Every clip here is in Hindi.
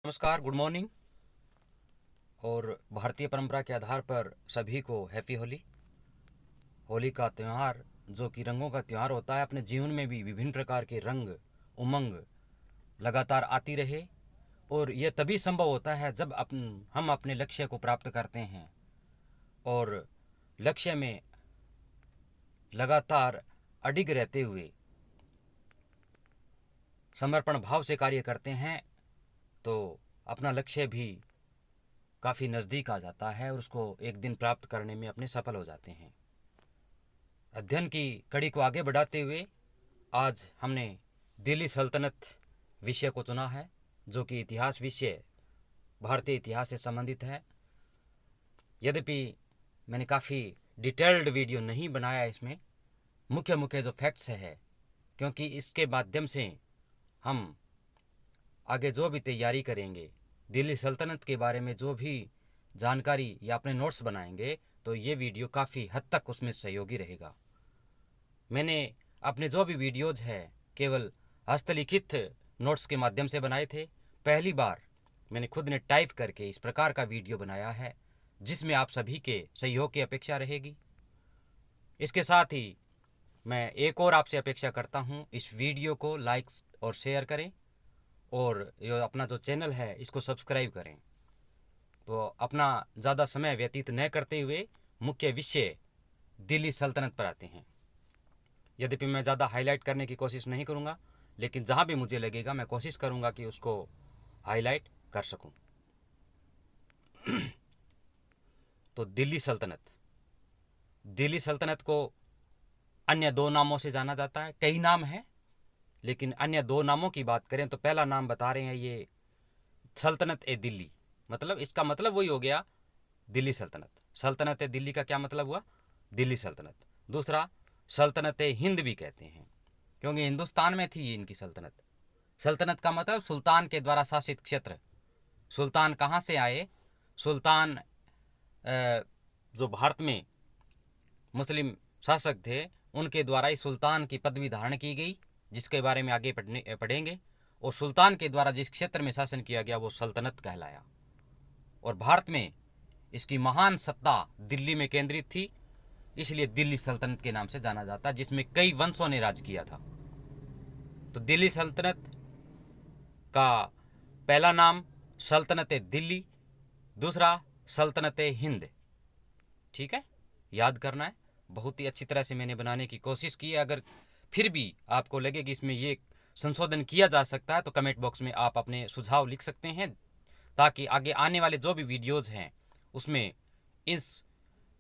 नमस्कार, गुड मॉर्निंग। और भारतीय परंपरा के आधार पर सभी को हैप्पी होली। होली का त्यौहार जो कि रंगों का त्यौहार होता है, अपने जीवन में भी विभिन्न प्रकार के रंग उमंग लगातार आती रहे। और यह तभी संभव होता है जब हम अपने लक्ष्य को प्राप्त करते हैं और लक्ष्य में लगातार अडिग रहते हुए समर्पण भाव से कार्य करते हैं, तो अपना लक्ष्य भी काफ़ी नज़दीक आ जाता है और उसको एक दिन प्राप्त करने में अपने सफल हो जाते हैं। अध्ययन की कड़ी को आगे बढ़ाते हुए आज हमने दिल्ली सल्तनत विषय को चुना है, जो कि इतिहास विषय भारतीय इतिहास से संबंधित है। यद्यपि मैंने काफ़ी डिटेल्ड वीडियो नहीं बनाया इसमें, मुख्य मुख्य जो फैक्ट्स है, क्योंकि इसके माध्यम से हम आगे जो भी तैयारी करेंगे, दिल्ली सल्तनत के बारे में जो भी जानकारी या अपने नोट्स बनाएंगे, तो ये वीडियो काफ़ी हद तक उसमें सहयोगी रहेगा। मैंने अपने जो भी वीडियोज़ है केवल हस्तलिखित नोट्स के माध्यम से बनाए थे। पहली बार मैंने खुद ने टाइप करके इस प्रकार का वीडियो बनाया है, जिसमें आप सभी के सहयोग की अपेक्षा रहेगी। इसके साथ ही मैं एक और आपसे अपेक्षा करता हूँ, इस वीडियो को लाइक और शेयर करें और ये अपना जो चैनल है इसको सब्सक्राइब करें। तो अपना ज़्यादा समय व्यतीत न करते हुए मुख्य विषय दिल्ली सल्तनत पर आते हैं। यद्यपि मैं ज़्यादा हाईलाइट करने की कोशिश नहीं करूँगा, लेकिन जहाँ भी मुझे लगेगा मैं कोशिश करूँगा कि उसको हाईलाइट कर सकूँ। तो दिल्ली सल्तनत को अन्य दो नामों से जाना जाता है। कई नाम हैं, लेकिन अन्य दो नामों की बात करें तो पहला नाम बता रहे हैं ये सल्तनत ए दिल्ली। मतलब इसका मतलब वही हो गया दिल्ली सल्तनत। सल्तनत ए दिल्ली का क्या मतलब हुआ? दिल्ली सल्तनत। दूसरा सल्तनत ए हिंद भी कहते हैं, क्योंकि हिंदुस्तान में थी इनकी सल्तनत। सल्तनत का मतलब सुल्तान के द्वारा शासित क्षेत्र। सुल्तान कहाँ से आए? सुल्तान जो भारत में मुस्लिम शासक थे, उनके द्वारा ही सुल्तान की पदवी धारण की गई, जिसके बारे में आगे पढ़ेंगे। और सुल्तान के द्वारा जिस क्षेत्र में शासन किया गया वो सल्तनत कहलाया। और भारत में इसकी महान सत्ता दिल्ली में केंद्रित थी, इसलिए दिल्ली सल्तनत के नाम से जाना जाता, जिसमें कई वंशों ने राज किया था। तो दिल्ली सल्तनत का पहला नाम सल्तनत दिल्ली, दूसरा सल्तनत हिंद। ठीक है, याद करना है। बहुत ही अच्छी तरह से मैंने बनाने की कोशिश की है। अगर फिर भी आपको लगे कि इसमें ये संशोधन किया जा सकता है, तो कमेंट बॉक्स में आप अपने सुझाव लिख सकते हैं, ताकि आगे आने वाले जो भी वीडियोज़ हैं उसमें इस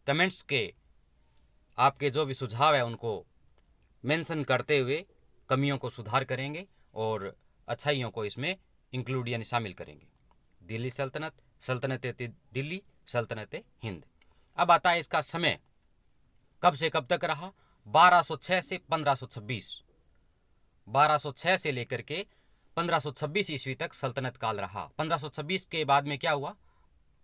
कमेंट्स के आपके जो भी सुझाव है उनको मेंशन करते हुए कमियों को सुधार करेंगे और अच्छाइयों को इसमें इंक्लूड यानी शामिल करेंगे। दिल्ली सल्तनत, सल्तनत दिल्ली, सल्तनत हिंद। अब आता है इसका समय कब से कब तक रहा। 1206 से 1526। 1206 से लेकर के 1526 ईस्वी तक सल्तनत काल रहा। 1526 के बाद में क्या हुआ?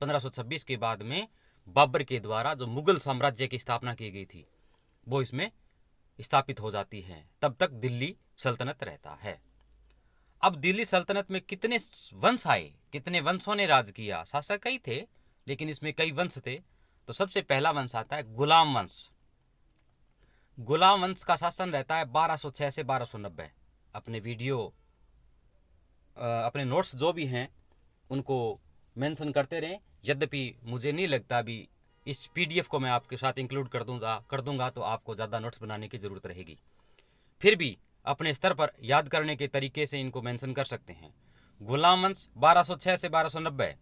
1526 के बाद में बाबर के द्वारा जो मुगल साम्राज्य की स्थापना की गई थी वो इसमें स्थापित हो जाती है। तब तक दिल्ली सल्तनत रहता है। अब दिल्ली सल्तनत में कितने वंश आए, कितने वंशों ने राज किया? शासक कई थे, लेकिन इसमें कई वंश थे। तो सबसे पहला वंश आता है गुलाम वंश। गुलाम वंश का शासन रहता है 1206 से 1290। अपने वीडियो अपने नोट्स जो भी हैं उनको मेंशन करते रहें। यद्यपि मुझे नहीं लगता अभी इस पीडीएफ को मैं आपके साथ इंक्लूड कर दूंगा तो आपको ज़्यादा नोट्स बनाने की ज़रूरत रहेगी। फिर भी अपने स्तर पर याद करने के तरीके से इनको मेंशन कर सकते हैं। गुलाम वंश 1206 से 1290,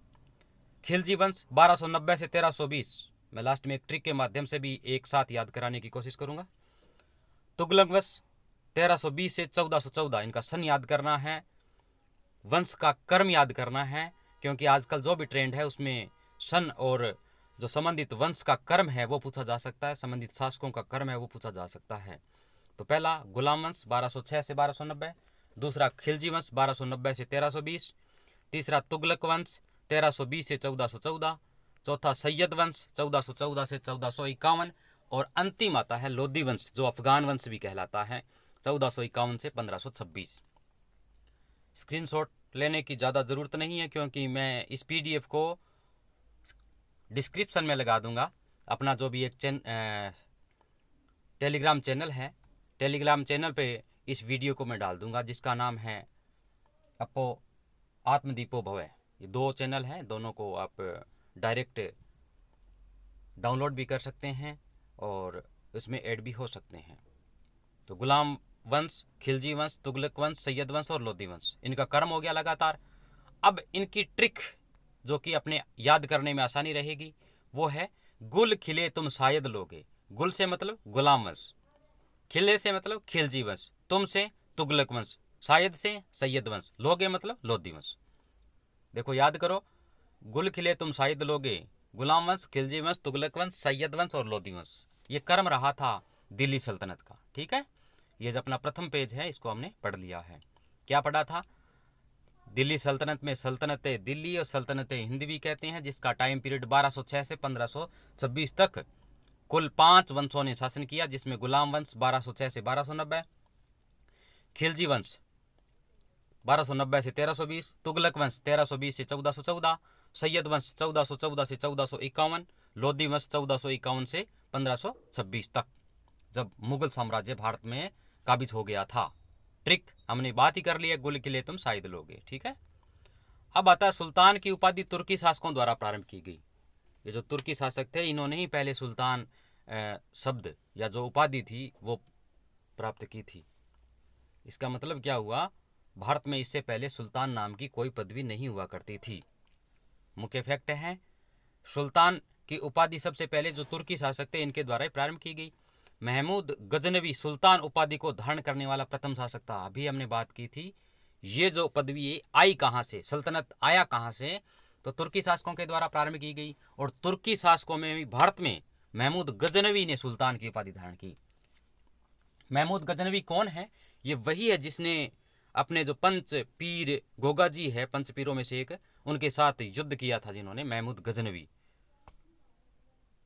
खिलजी वंश 1290 से 1320। मैं लास्ट में एक ट्रिक के माध्यम से भी एक साथ याद कराने की कोशिश करूंगा। तुगलक वंश 1320 से 1414। इनका सन याद करना है, वंश का कर्म याद करना है, क्योंकि आजकल जो भी ट्रेंड है उसमें सन और जो संबंधित वंश का कर्म है वो पूछा जा सकता है, संबंधित शासकों का कर्म है वो पूछा जा सकता है। तो पहला गुलाम वंश 1206 से 1290, दूसरा खिलजी वंश 1290 से 1320, तीसरा तुगलक वंश 1320 से 1414, चौथा सैयद वंश 1414 से 1451, और अंतिम आता है लोधी वंश जो अफगान वंश भी कहलाता है 1451 से 1526। स्क्रीनशॉट लेने की ज़्यादा ज़रूरत नहीं है, क्योंकि मैं इस PDF को डिस्क्रिप्शन में लगा दूंगा। अपना जो भी एक टेलीग्राम चैनल है, टेलीग्राम चैनल पे इस वीडियो को मैं डाल दूंगा, जिसका नाम है अपो आत्मदीपो भवे। ये 2 चैनल हैं, दोनों को आप डायरेक्ट डाउनलोड भी कर सकते हैं और इसमें ऐड भी हो सकते हैं। तो गुलाम वंश, खिलजी वंश, तुगलक वंश, सैयद वंश और लोधी वंश, इनका कर्म हो गया लगातार। अब इनकी ट्रिक जो कि अपने याद करने में आसानी रहेगी वो है गुल खिले तुम शायद लोगे। गुल से मतलब गुलाम वंश, खिले से मतलब खिलजी वंश, तुम से तुगलक वंश, शायद से सैयद वंश, लोगे मतलब लोधी वंश। देखो याद करो, गुल खिले तुम शायद लोगे, गुलाम वंश, खिलजी वंश, तुगलक वंश, सैयद वंश और लोधी वंश, ये कर्म रहा था दिल्ली सल्तनत का। ठीक है, ये जो अपना प्रथम पेज है इसको हमने पढ़ लिया है। क्या पढ़ा था? दिल्ली सल्तनत में सल्तनत दिल्ली और सल्तनत हिंद भी कहते हैं, जिसका टाइम पीरियड 1206 से 1526 तक कुल 5 वंशों ने शासन किया, जिसमें गुलाम वंश 1206 से 1290, खिलजी वंश 1290 से 1320, तुगलक वंश 1320 से 1414, सैयद वंश 1414 से 1451, लोधी वंश 1451 से 1526 तक, जब मुगल साम्राज्य भारत में काबिज हो गया था। ट्रिक हमने बात ही कर ली है, गुल किले तुम शायद लोगे। ठीक है, अब आता है सुल्तान की उपाधि तुर्की शासकों द्वारा प्रारंभ की गई। ये जो तुर्की शासक थे, इन्होंने ही पहले सुल्तान शब्द या जो उपाधि थी वो प्राप्त की थी। इसका मतलब क्या हुआ, भारत में इससे पहले सुल्तान नाम की कोई पदवी नहीं हुआ करती थी। मुख्य फैक्ट है, सुल्तान की उपाधि सबसे पहले जो तुर्की शासक थे इनके द्वारा ही प्रारंभ की गई। महमूद गजनवी सुल्तान उपाधि को धारण करने वाला प्रथम शासक था। अभी हमने बात की थी, ये जो पदवी आई कहाँ से, सल्तनत आया कहाँ से, तो तुर्की शासकों के द्वारा प्रारंभ की गई। और तुर्की शासकों में भी भारत में महमूद गजनवी ने सुल्तान की उपाधि धारण की। महमूद गजनवी कौन है? ये वही है जिसने अपने जो पंच पीर गोगाजी है, पंच पीरों में से एक, उनके साथ युद्ध किया था, जिन्होंने महमूद गजनवी,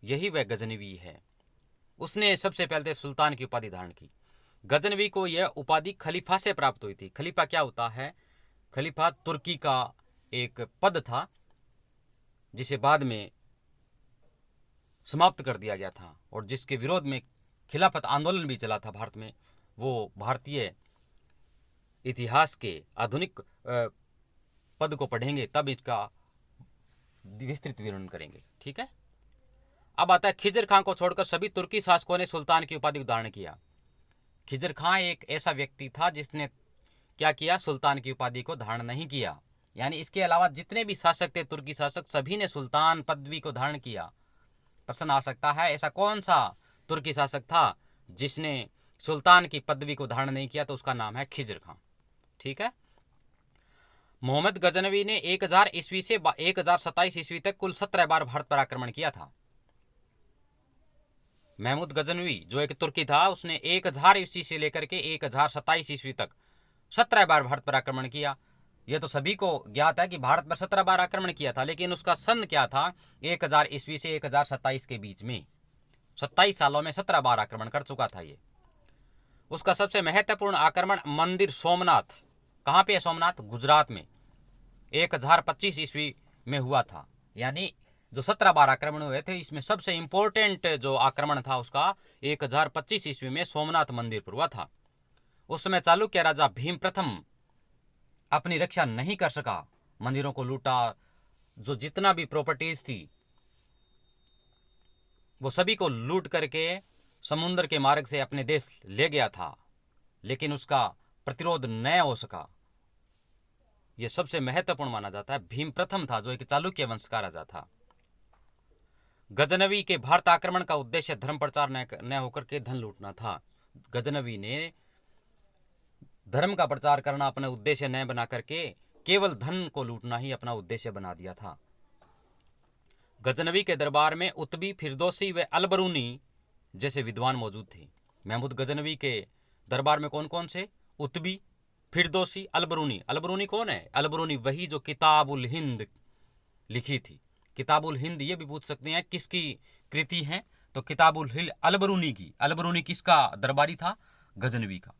यही वह गजनवी है। उसने सबसे पहले सुल्तान की उपाधि धारण की। गजनवी को यह उपाधि खलीफा से प्राप्त हुई थी। खलीफा क्या होता है? खलीफा तुर्की का एक पद था जिसे बाद में समाप्त कर दिया गया था और जिसके विरोध में खिलाफत आंदोलन भी चला था भारत में। वो भारतीय इतिहास के आधुनिक पद को पढ़ेंगे तब इसका विस्तृत विवरण करेंगे। ठीक है, अब आता है खिजर खां को छोड़कर सभी तुर्की शासकों ने सुल्तान की उपाधि को धारण किया। खिजर खां एक ऐसा व्यक्ति था जिसने क्या किया, सुल्तान की उपाधि को धारण नहीं किया। यानी इसके अलावा जितने भी शासक थे तुर्की शासक, सभी ने सुल्तान पदवी को धारण किया। प्रश्न आ सकता है, ऐसा कौन सा तुर्की शासक था जिसने सुल्तान की पदवी को धारण नहीं किया? तो उसका नाम है खिजर खां। ठीक है, मोहम्मद गजनवी ने 1000 ईस्वी से 1027 ईस्वी तक कुल 17 बार भारत पर आक्रमण किया था। महमूद गजनवी जो एक तुर्की था, उसने 1000 ईस्वी से लेकर के 1027 ईस्वी तक 17 बार भारत पर आक्रमण किया। यह तो सभी को ज्ञात है कि भारत पर 17 बार आक्रमण किया था, लेकिन उसका सन क्या था? 1000 ईस्वी से 1027 के बीच में 27 सालों में 17 बार आक्रमण कर चुका था ये। उसका सबसे महत्वपूर्ण आक्रमण मंदिर सोमनाथ, कहाँ पे है सोमनाथ? गुजरात में, 1025 ईस्वी में हुआ था। यानी जो 17 बार आक्रमण हुए थे, इसमें सबसे इंपॉर्टेंट जो आक्रमण था उसका 1025 ईस्वी में सोमनाथ मंदिर पर हुआ था। उस समय चालुक्य राजा भीम प्रथम अपनी रक्षा नहीं कर सका, मंदिरों को लूटा, जो जितना भी प्रॉपर्टीज थी वो सभी को लूट करके समुद्र के मार्ग से अपने देश ले गया था, लेकिन उसका प्रतिरोध न हो सका। यह सबसे महत्वपूर्ण माना जाता है। भीम प्रथम था जो एक चालुक्य वंश का राजा था। गजनवी के भारत आक्रमण का उद्देश्य धर्म प्रचार न होकर के धन लूटना था। गजनवी ने धर्म का प्रचार करना अपना उद्देश्य न बना करके केवल धन को लूटना ही अपना उद्देश्य बना दिया था। गजनवी के दरबार में उतबी, फिरदौसी व अलबरूनी जैसे विद्वान मौजूद थे। महमूद गजनवी के दरबार में कौन कौन से? उतबी, फिरदौसी, अलबरूनी। अलबरूनी कौन है? अलबरूनी वही जो किताबुल हिंद लिखी थी। किताबुल हिंद ये भी पूछ सकते हैं किसकी कृति है, तो किताबुल हिंद अलबरूनी की। अलबरूनी किसका दरबारी था? गजनवी का।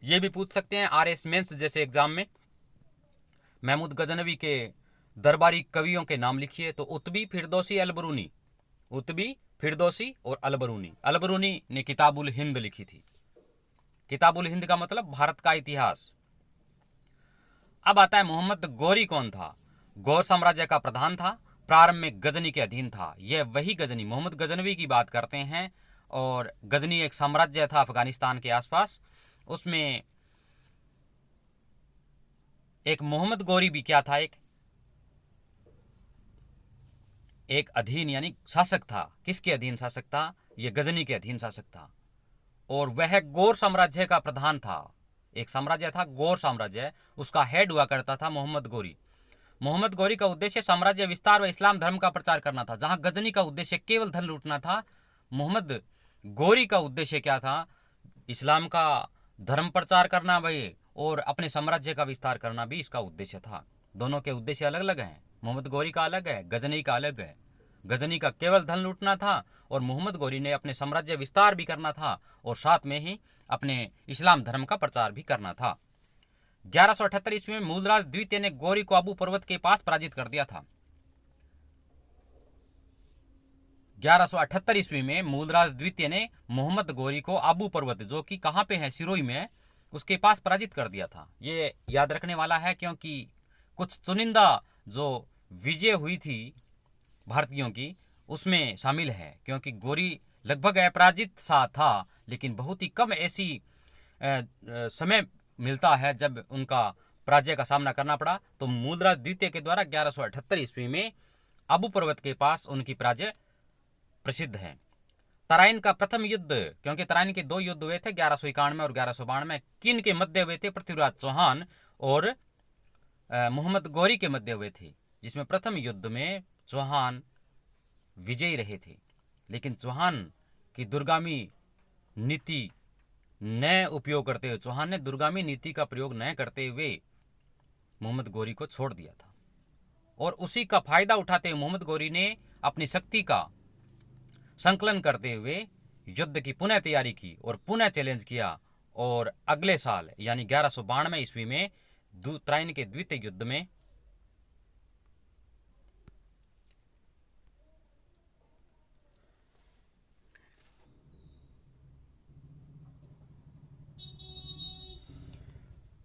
ये भी पूछ सकते हैं RS मेंस जैसे एग्जाम में महमूद गजनवी के दरबारी कवियों के नाम लिखिए तो उत्बी, फिरदौसी, अलबरूनी। उत्बी, फिरदौसी और अलबरूनी। अलबरूनी ने किताबुल हिंद लिखी थी। किताबुल हिंद का मतलब भारत का इतिहास। अब आता है मोहम्मद गौरी कौन था। गौर साम्राज्य का प्रधान था, प्रारंभ में गजनी के अधीन था। यह वही गजनी, मोहम्मद गजनवी की बात करते हैं। और गजनी एक साम्राज्य था अफगानिस्तान के आसपास, उसमें एक मोहम्मद गौरी भी क्या था, एक अधीन यानी शासक था। किसके अधीन शासक था? यह गजनी के अधीन शासक था। और वह गौर साम्राज्य का प्रधान था। एक साम्राज्य था गौर साम्राज्य, उसका हेड हुआ करता था मोहम्मद गौरी। मोहम्मद गौरी का उद्देश्य साम्राज्य विस्तार व इस्लाम धर्म का प्रचार करना था। जहां गजनी का उद्देश्य केवल धन लूटना था, मोहम्मद गौरी का उद्देश्य क्या था? इस्लाम का धर्म प्रचार करना भाई, और अपने साम्राज्य का विस्तार करना भी इसका उद्देश्य था। दोनों के उद्देश्य अलग अलग हैं। मोहम्मद गौरी का अलग है, गजनी का अलग है। गजनी का केवल धन लूटना था और मोहम्मद गौरी ने अपने साम्राज्य विस्तार भी करना था और साथ में ही अपने इस्लाम धर्म का प्रचार भी करना था। 1178 ईस्वी में मूलराज द्वितीय ने गौरी को अबू पर्वत के पास पराजित कर दिया था। 1178 ईस्वी में मूलराज द्वितीय ने मोहम्मद गौरी को अबू पर्वत, जो कि कहाँ पे है, सिरोही में, उसके पास पराजित कर दिया था। ये याद रखने वाला है क्योंकि कुछ चुनिंदा जो विजय हुई थी भारतीयों की उसमें शामिल है। क्योंकि गौरी लगभग अपराजित सा था, लेकिन बहुत ही कम ऐसी समय मिलता है जब उनका पराजय का सामना करना पड़ा। तो मूलराज द्वितीय के द्वारा 1178 ईस्वी में अबू पर्वत के पास उनकी पराजय प्रसिद्ध है। तराइन का प्रथम युद्ध, क्योंकि तराइन के दो युद्ध हुए थे 1191 और 1192, किन के मध्य हुए थे? पृथ्वीराज चौहान और मोहम्मद गौरी के मध्य हुए थे, जिसमें प्रथम युद्ध में चौहान विजयी रहे थे। लेकिन चौहान की दूरगामी नीति न उपयोग करते हुए, चौहान ने दूरगामी नीति का प्रयोग न करते हुए मोहम्मद गौरी को छोड़ दिया था। और उसी का फायदा उठाते हुए मोहम्मद गौरी ने अपनी शक्ति का संकलन करते हुए युद्ध की पुनः तैयारी की और पुनः चैलेंज किया। और अगले साल यानी 1192 ईस्वी में तराइन के द्वितीय युद्ध में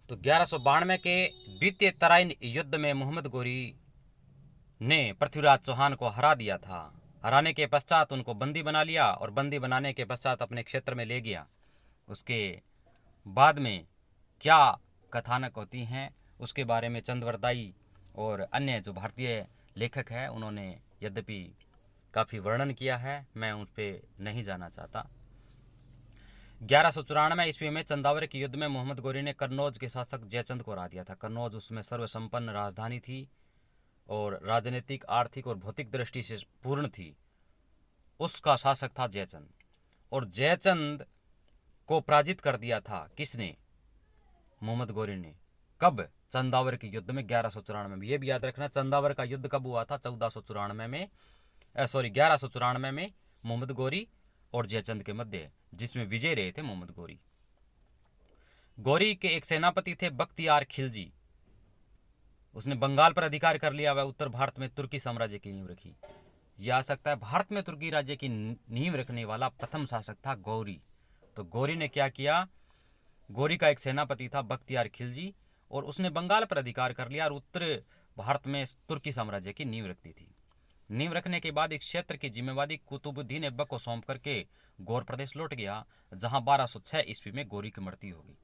तो 1192 के द्वितीय तराइन युद्ध में मोहम्मद गौरी ने पृथ्वीराज चौहान को हरा दिया था। हराने के पश्चात उनको बंदी बना लिया और बंदी बनाने के पश्चात अपने क्षेत्र में ले गया। उसके बाद में क्या कथानक होती हैं उसके बारे में चंद्रवरदाई और अन्य जो भारतीय लेखक हैं उन्होंने यद्यपि काफ़ी वर्णन किया है, मैं उस पर नहीं जाना चाहता। 1194 ईस्वी में चंदावर के युद्ध में मोहम्मद गौरी ने कन्नौज के शासक जयचंद को हरा दिया था। कन्नौज उसमें सर्वसंपन्न राजधानी थी और राजनीतिक, आर्थिक और भौतिक दृष्टि से पूर्ण थी। उसका शासक था जयचंद, और जयचंद को पराजित कर दिया था किसने? मोहम्मद गौरी ने। कब? चंदावर के युद्ध में 1194 में। यह भी याद रखना, चंदावर का युद्ध कब हुआ था? 1494 में, 1194 में मोहम्मद गौरी और जयचंद के मध्य, जिसमें विजय रहे थे मोहम्मद गौरी। गौरी के एक सेनापति थे बख्तियार खिलजी। उसने बंगाल पर अधिकार कर लिया। वह उत्तर भारत में तुर्की साम्राज्य की नींव रखी। यह आ सकता है भारत में तुर्की राज्य की नींव रखने वाला प्रथम शासक था गौरी। तो गौरी ने क्या किया? गौरी का एक सेनापति था बख्तियार खिलजी, और उसने बंगाल पर अधिकार कर लिया और उत्तर भारत में तुर्की साम्राज्य की नींव रखती थी। नींव रखने के बाद इस क्षेत्र की जिम्मेवारी कुतुबुद्दीन ऐबक को सौंप करके गौर प्रदेश लौट गया, जहां 1206 ईस्वी में गौरी की मृत्यु हो गई।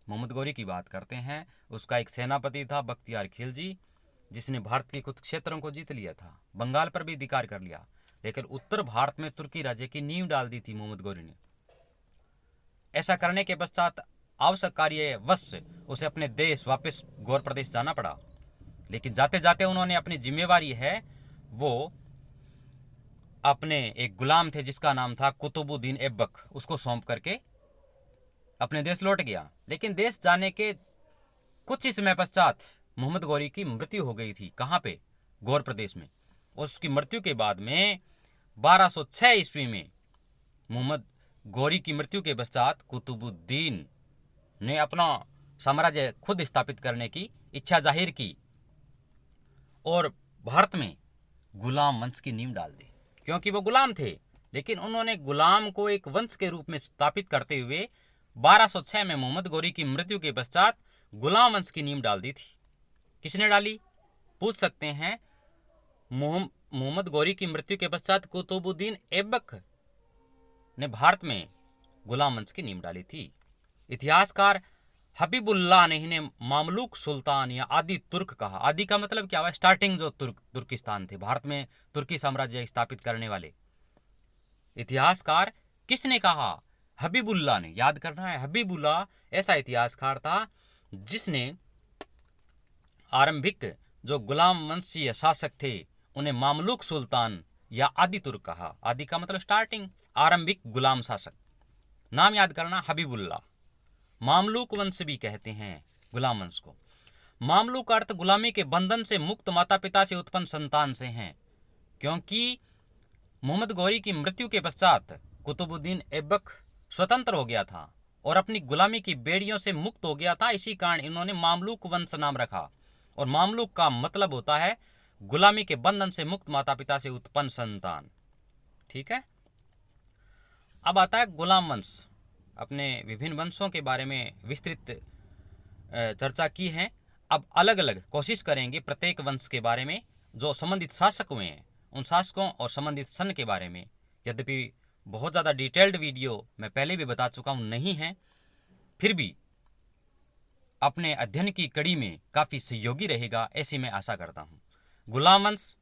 मोहम्मद गौरी की बात करते हैं। उसका एक सेनापति था बख्तियार खिलजी, जिसने भारत के कुछ क्षेत्रों को जीत लिया था, बंगाल पर भी अधिकार कर लिया, लेकिन उत्तर भारत में तुर्की राज्य की नींव डाल दी थी मोहम्मद गौरी ने। ऐसा करने के पश्चात आवश्यक कार्यवश उसे अपने देश वापस गौर प्रदेश जाना पड़ा। लेकिन जाते जाते उन्होंने अपनी जिम्मेवारी है वो अपने एक गुलाम थे जिसका नाम था कुतुबुद्दीन ऐबक, उसको सौंप करके अपने देश लौट गया। लेकिन देश जाने के कुछ ही समय पश्चात मोहम्मद गौरी की मृत्यु हो गई थी। कहाँ पे? गौर प्रदेश में। उसकी मृत्यु के बाद में 1206 ईस्वी में मोहम्मद गौरी की मृत्यु के पश्चात कुतुबुद्दीन ने अपना साम्राज्य खुद स्थापित करने की इच्छा जाहिर की और भारत में गुलाम वंश की नींव डाल दी। क्योंकि वो गुलाम थे, लेकिन उन्होंने गुलाम को एक वंश के रूप में स्थापित करते हुए 1206 में मोहम्मद गौरी की मृत्यु के पश्चात गुलाम वंश की नींव डाल दी थी। किसने डाली? पूछ सकते हैं। मोहम्मद गौरी की मृत्यु के पश्चात कुतुबुद्दीन ऐबक ने भारत में गुलाम वंश की नींव डाली थी। इतिहासकार हबीबुल्लाह ने इन्हें मामलुक सुल्तान या आदि तुर्क कहा। आदि का मतलब क्या हुआ? स्टार्टिंग जो तुर्किस्तान थे, भारत में तुर्की साम्राज्य स्थापित करने वाले। इतिहासकार किसने कहा? हबीबुल्लाह ने। याद करना है, हबीबुल्लाह ऐसा इतिहासकार था जिसने आरंभिक जो गुलाम वंशीय शासक थे उन्हें मामलुक सुल्तान या आदि तुर्क कहा। आदि का मतलब स्टार्टिंग, आरंभिक गुलाम शासक। नाम याद करना, हबीबुल्लाह। मामलुक वंश भी कहते हैं गुलाम वंश को। मामलुक अर्थ गुलामी के बंधन से मुक्त माता पिता से उत्पन्न संतान से हैं। क्योंकि मोहम्मद गौरी की मृत्यु के पश्चात कुतुबुद्दीन ऐबक स्वतंत्र हो गया था और अपनी गुलामी की बेड़ियों से मुक्त हो गया था, इसी कारण इन्होंने मामलुक वंश नाम रखा। और मामलुक का मतलब होता है गुलामी के बंधन से मुक्त माता पिता से उत्पन्न संतान। ठीक है। अब आता है गुलाम वंश। अपने विभिन्न वंशों के बारे में विस्तृत चर्चा की है। अब अलग अलग कोशिश करेंगे प्रत्येक वंश के बारे में जो संबंधित शासक हुए हैं, उन शासकों और संबंधित सन के बारे में। यद्यपि बहुत ज़्यादा डिटेल्ड वीडियो मैं पहले भी बता चुका हूँ नहीं है, फिर भी अपने अध्ययन की कड़ी में काफ़ी सहयोगी रहेगा, ऐसी मैं आशा करता हूँ। गुलाम वंश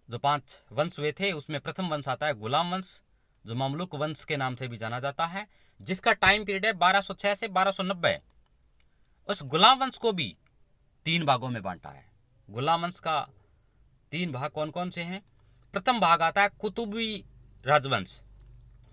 जो 5 वंश हुए थे उसमें प्रथम वंश आता है गुलाम वंश, जो ममलुक वंश के नाम से भी जाना जाता है, जिसका टाइम पीरियड है 1206 से 1290। उस गुलाम वंश को भी 3 भागों में बांटा है। गुलाम वंश का 3 भाग कौन कौन से हैं? प्रथम भाग आता है कुतुबी राजवंश।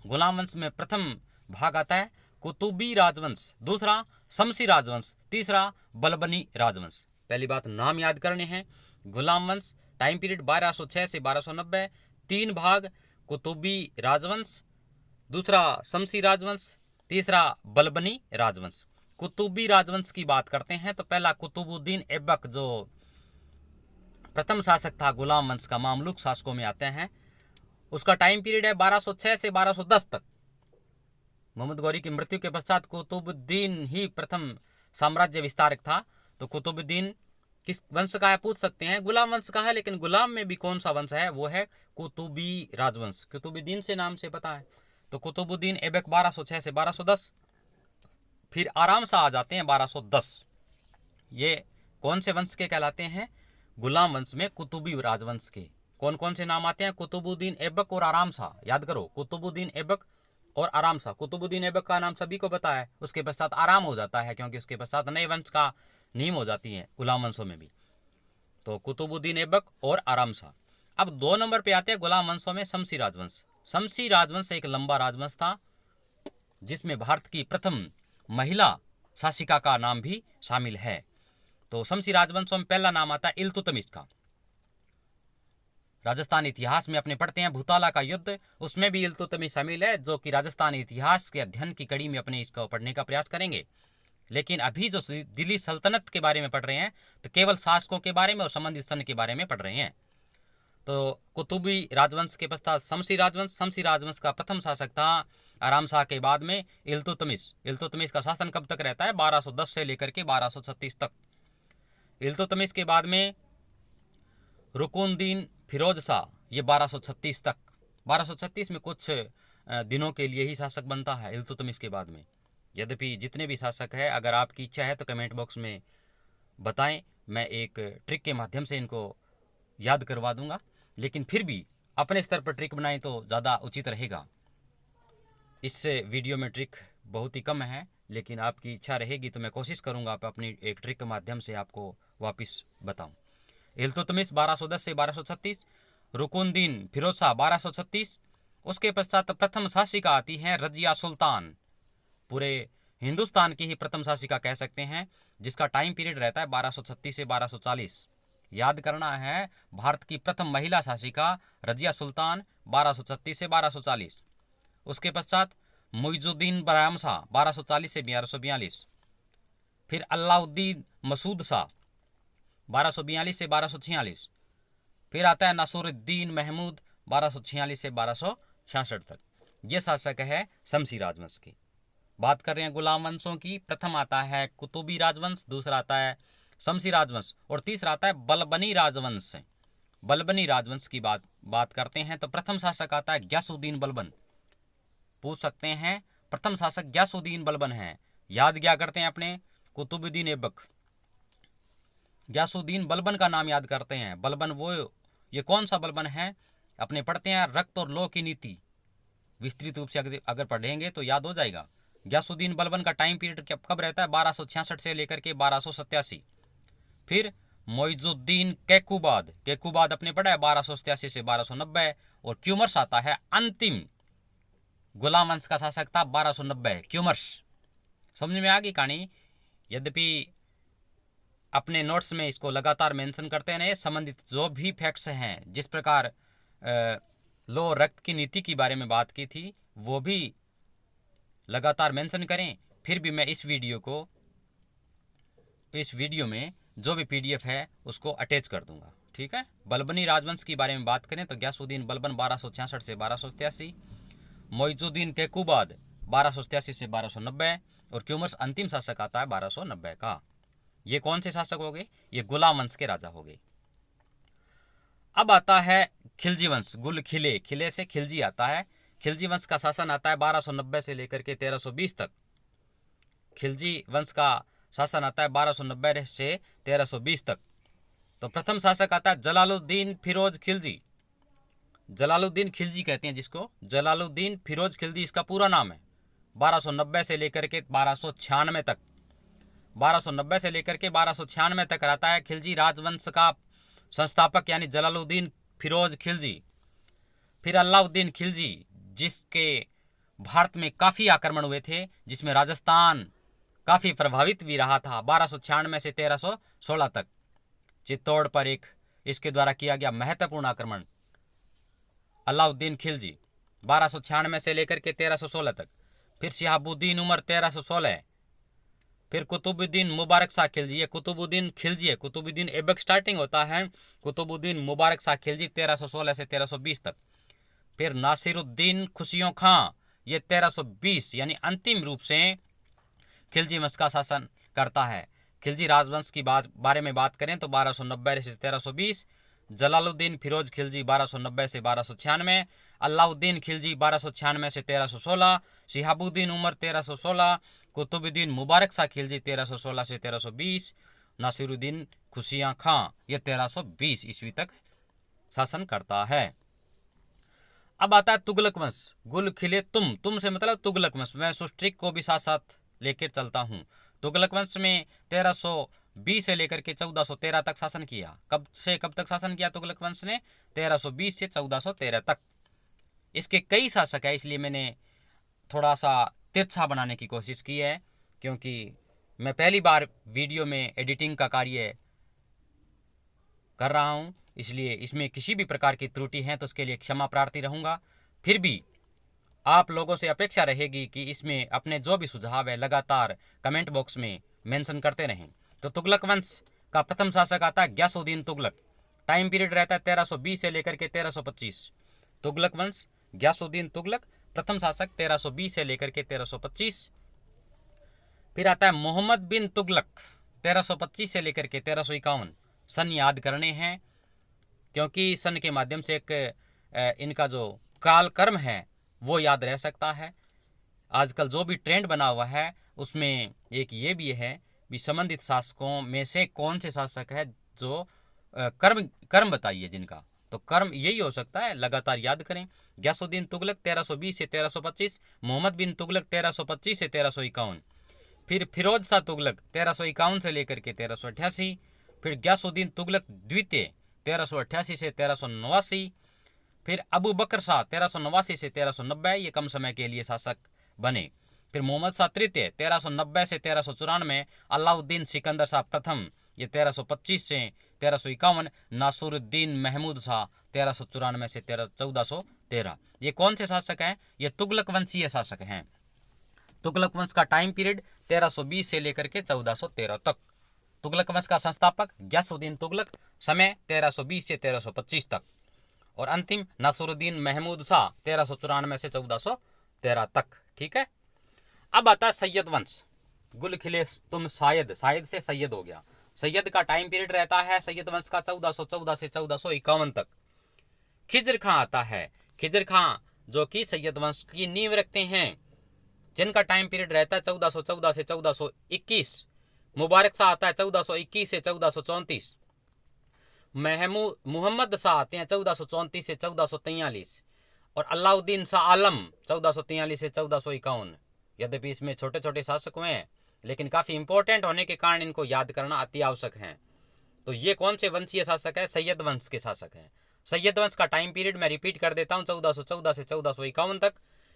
गुलाम वंश में प्रथम भाग आता है कुतुबी राजवंश, दूसरा शमसी राजवंश, तीसरा बलबनी राजवंश। पहली बात नाम याद करने हैं। गुलाम वंश टाइम पीरियड 1206 से 1290, 3 भाग कुतुबी राजवंश, दूसरा शमसी राजवंश, तीसरा बलबनी राजवंश। कुतुबी राजवंश की बात करते हैं तो पहला कुतुबुद्दीन ऐबक जो प्रथम शासक था गुलाम वंश का, मामलुक शासकों में आते हैं। उसका टाइम पीरियड है 1206 से 1210 तक। मोहम्मद गौरी की मृत्यु के पश्चात कुतुबुद्दीन ही प्रथम साम्राज्य विस्तारक था। तो कुतुबुद्दीन किस वंश का है पूछ सकते हैं? गुलाम वंश का है, लेकिन गुलाम में भी कौन सा वंश है? वो है कुतुबी राजवंश। कुतुबुद्दीन से नाम से पता है। तो कुतुबुद्दीन ऐबक 1206 से 1210। फिर आराम सा आ जाते हैं 1210। ये कौन से वंश के कहलाते हैं? गुलाम वंश में कुतुबी राजवंश के कौन कौन से नाम आते हैं? कुतुबुद्दीन ऐबक और आराम सा। याद करो, कुतुबुद्दीन ऐबक और आराम सा। कुतुबुद्दीन ऐबक का नाम सभी को पता है, उसके पश्चात आराम हो जाता है, क्योंकि उसके पश्चात नए वंश का नींव हो जाती है गुलाम वंशों में भी। तो कुतुबुद्दीन ऐबक और आराम सा। अब 2 नंबर पे आते हैं गुलाम वंशों में शमसी राजवंश। शमसी राजवंश एक लंबा राजवंश था जिसमें भारत की प्रथम महिला शासिका का नाम भी शामिल है। तो शमसी राजवंशों में पहला नाम आता है इल्तुतमिश का। राजस्थान इतिहास में अपने पढ़ते हैं भूताला का युद्ध, उसमें भी इल्तुतमिश शामिल है, जो कि राजस्थान इतिहास के अध्ययन की कड़ी में अपने इसको पढ़ने का प्रयास करेंगे। लेकिन अभी जो दिल्ली सल्तनत के बारे में पढ़ रहे हैं तो केवल शासकों के बारे में और संबंधित सन के बारे में पढ़ रहे हैं। तो कुतुबी राजवंश के पश्चात शमसी राजवंश। शमसी राजवंश का प्रथम शासक था आराम शाह के बाद में इल्तुतमिश। इल्तुतमिश का शासन कब तक रहता है? 1210 से लेकर के 1236 तक। इल्तुतमिश के बाद में रुकुनुद्दीन फिरोज शाह, ये 1236 तक। 1236 में कुछ दिनों के लिए ही शासक बनता है इल्तुतमिश के बाद में। यद्यपि जितने भी शासक है, अगर आपकी इच्छा है तो कमेंट बॉक्स में बताएं, मैं एक ट्रिक के माध्यम से इनको याद करवा दूंगा। लेकिन फिर भी अपने स्तर पर ट्रिक बनाएं तो ज़्यादा उचित रहेगा। इस वीडियो में ट्रिक बहुत ही कम है, लेकिन आपकी इच्छा रहेगी तो मैं कोशिश करूंगा आप अपनी एक ट्रिक के माध्यम से आपको वापस बताऊं। इल्तुतमिश 1210 से 1236, रुकुनुद्दीन फिरोज शाह 1236। उसके पश्चात प्रथम शासिका आती है रजिया सुल्तान, पूरे हिंदुस्तान की ही प्रथम शासिका कह सकते हैं, जिसका टाइम पीरियड रहता है 1236 से 1240। याद करना है, भारत की प्रथम महिला शासिका रजिया सुल्तान 1236 से 1240। उसके पश्चात मुइजुद्दीन बराम शाह 1240 से 1242। फिर अलाउद्दीन मसूद शाह 1242 से 1246। फिर आता है नासिरुद्दीन महमूद 1246 से 1266 तक। ये शासक है शमसी राजवंश की। बात कर रहे हैं गुलाम वंशों की। प्रथम आता है कुतुबी राजवंश, दूसरा आता है शमसी राजवंश और तीसरा आता है बलबनी राजवंश। बलबनी राजवंश की बात करते हैं तो प्रथम शासक आता है ग्यासुद्दीन बलबन। पूछ सकते हैं प्रथम शासक ग्यासुद्दीन बलबन है। याद क्या करते हैं अपने कुतुबुद्दीन ऐबक। ग्यासुद्दीन बलबन का नाम याद करते हैं। बलबन वो ये कौन सा बलबन है अपने पढ़ते हैं रक्त और लौह की नीति। विस्तृत रूप से अगर पढ़ेंगे तो याद हो जाएगा। ग्यासुद्दीन बलबन का टाइम पीरियड कब रहता है 1266 से लेकर के 1287। फिर मोइजुद्दीन कैकुबाद, कैकुबाद अपने पढ़ा है 1287 से 1290। और क्यूमर्स आता है अंतिम गुलाम वंश का शासक था 1290 क्यूमर्स। समझ में आ गई कहानी। यद्यपि अपने नोट्स में इसको लगातार मेंशन करते हैं, संबंधित जो भी फैक्ट्स हैं, जिस प्रकार लो रक्त की नीति के बारे में बात की थी वो भी लगातार मेंशन करें। फिर भी मैं इस वीडियो में जो भी पीडीएफ है उसको अटैच कर दूंगा, ठीक है। बलबनी राजवंश के बारे में बात करें तो ग्यासुद्दीन बलबन 1266 से 1287, मोइजुद्दीन कैकुबाद 1287 से 1290 और क्यूमर्स अंतिम शासक आता है 1290 का। ये कौन से शासक हो गए? ये गुलाम वंश के राजा हो गए। अब आता है खिलजी वंश। गुल खिले, खिले से खिलजी आता है। खिलजी वंश का शासन आता है 1290 से लेकर के 1320 तक। खिलजी वंश का शासन आता है 1290 से 1320 तक। तो प्रथम शासक आता है जलालुद्दीन फिरोज खिलजी। जलालुद्दीन खिलजी कहते हैं जिसको, जलालुद्दीन फिरोज खिलजी इसका पूरा नाम है। 1290 से लेकर के 1296 तक, 1290 से लेकर के 1296 तक रहता है। खिलजी राजवंश का संस्थापक यानी जलालुद्दीन फिरोज खिलजी। फिर अलाउद्दीन खिलजी, जिसके भारत में काफ़ी आक्रमण हुए थे, जिसमें राजस्थान काफ़ी प्रभावित भी रहा था 1296 से 1316 तक। चित्तौड़ पर एक इसके द्वारा किया गया महत्वपूर्ण आक्रमण अलाउद्दीन खिलजी 1296 से लेकर के 1316 तक। फिर शिहाबुद्दीन उमर 1316। फिर कुतुबुद्दीन मुबारक शाह खिलजी, ये कुतुबुद्दीन खिलजी है, कुतुबुद्दीन ऐबक स्टार्टिंग होता है, कुतुबुद्दीन मुबारक शाह खिलजी 1316 से 1320 तक। फिर नासिरुद्दीन खुशियों खां, ये 1320 यानी अंतिम रूप से खिलजी वंश का शासन करता है। खिलजी राजवंश की बारे में बात करें तो 1290 से 1320, जलालुद्दीन फिरोज खिलजी 1290 से 1296, अलाउद्दीन खिलजी 1296 से 1316, शिहाबुद्दीन उमर 1316, कुतुबुद्दीन मुबारक शाह खिलजी 1316 से 1320, नासिरुद्दीन खुशियां खां ये 1320 ईस्वी तक शासन करता है। अब आता है तुगलक वंश। गुल खिले तुम से मतलब तुगलक वंश। मैं सुस्ट्रिक को भी साथ साथ लेकर चलता हूँ। तुगलक वंश में 1320 से लेकर के 1413 तक शासन किया। कब से कब तक शासन किया तुगलक वंश ने? 1320 से 1413 तक। इसके कई शासक है, इसलिए मैंने थोड़ा सा तिरछा बनाने की कोशिश की है, क्योंकि मैं पहली बार वीडियो में एडिटिंग का कार्य कर रहा हूँ, इसलिए इसमें किसी भी प्रकार की त्रुटि है तो उसके लिए क्षमा प्रार्थी रहूँगा। फिर भी आप लोगों से अपेक्षा रहेगी कि इसमें अपने जो भी सुझाव है लगातार कमेंट बॉक्स में मेंशन करते रहें। तो तुगलक वंश का प्रथम शासक आता है ग्यासुद्दीन तुगलक। टाइम पीरियड रहता है 1320 से लेकर के 1325। तुगलक वंश ग्यासुद्दीन तुगलक प्रथम शासक 1320 से लेकर के 1325। फिर आता है मोहम्मद बिन तुगलक 1325 से लेकर के 1351। सन याद करने हैं, क्योंकि सन के माध्यम से एक इनका जो कालक्रम है वो याद रह सकता है। आजकल जो भी ट्रेंड बना हुआ है उसमें एक ये भी है भी संबंधित शासकों में से कौन से शासक है जो कर्म बताइए जिनका, तो कर्म यही हो सकता है, लगातार याद करें। ग्यासुद्दीन तुगलक 1320 से 1325, मोहम्मद बिन तुगलक 1325 से 1351, फिर फिरोज शाह तुगलक 1351 से लेकर के 1388, फिर ग्यासुद्दीन तुगलक द्वितीय 1388 से 1389, फिर अबू बकर शाह 1389 से 1390, ये कम समय के लिए शासक बने। फिर मोहम्मद शाह तृतीय 1390 से 1394, अलाउद्दीन सिकंदर शाह प्रथम ये 1325 से 1351, नासिरुद्दीन महमूद शाह 1394 से 1413। ये कौन से शासक हैं? ये तुगलक वंशीय शासक हैं। तुगलक वंश का टाइम पीरियड 1320 से लेकर के 1413 तक। तुगलक वंश का संस्थापक गयासुद्दीन तुगलक, समय 1320 से 1325 तक, और अंतिम नसरुद्दीन महमूद शाह 1394 से 1413 तक। ठीक है। अब आता है सैयद वंश। गुल खिले तुम शायद, शायद से सैयद हो गया। सैयद का टाइम पीरियड रहता है सैयद वंश का 1414 से 1451 तक। खिजर खां आता है। खिजर खां जो कि सैयद वंश की नींव रखते हैं, जिनका टाइम पीरियड रहता है 1414 से 1421। मुबारक शाह आता है 1421 से 1434। मुहम्मद शाह आते हैं 1434 से 1443, और अलाउद्दीन शाह आलम 1443 से 1451। यद्यपि इसमें छोटे छोटे शासक हुए हैं, लेकिन काफ़ी इंपॉर्टेंट होने के कारण इनको याद करना अति आवश्यक है। तो ये कौन से वंशीय शासक है? सैयद वंश के शासक हैं। सैयद वंश का टाइम पीरियड मैं रिपीट कर देता हूँ, 1414 से 1451 तक,